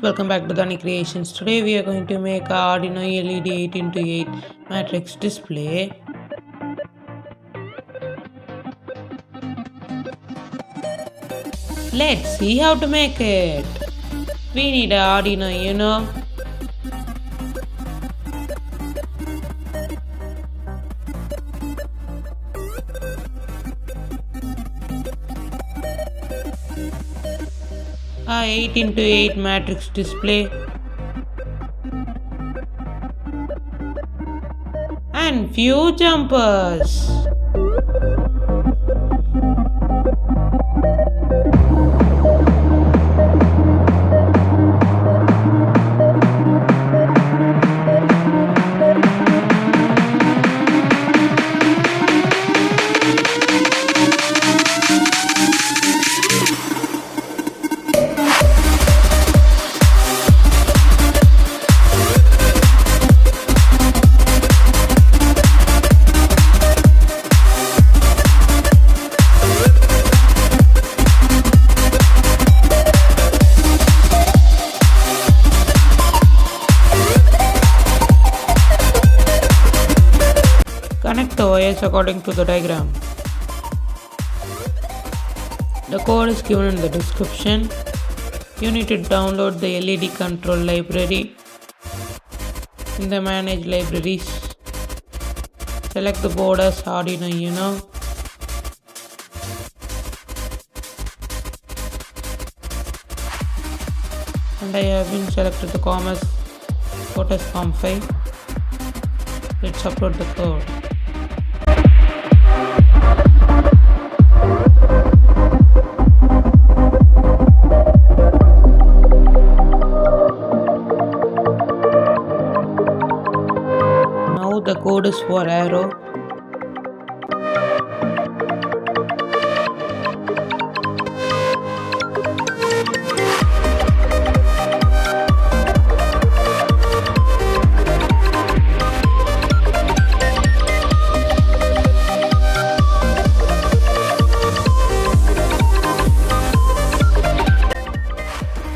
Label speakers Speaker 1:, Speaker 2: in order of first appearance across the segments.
Speaker 1: welcome back to Dharani Creations. Today we are going to make a Arduino LED 8x8 matrix display. Let's see how to make it. We need an Arduino, a 8x8 matrix display, and few jumpers. Connect the wires according to the diagram. The code is given in the description. You need to download the LED control library in the Manage Libraries. Select the board as Arduino. And I have been selected the COM as COM5. Let's upload the code. Now the code is for arrow.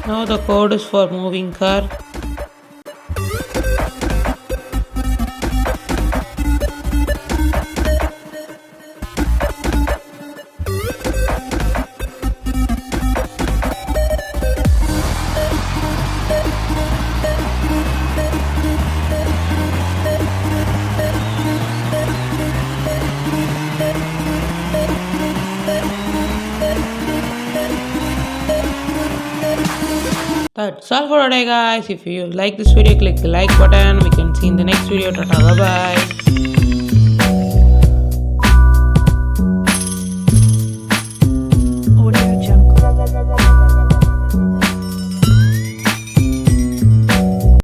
Speaker 1: Now the code is for moving car. That's all for today, guys. If you like this video, click the like button. We can see in the next video. Tata, bye bye.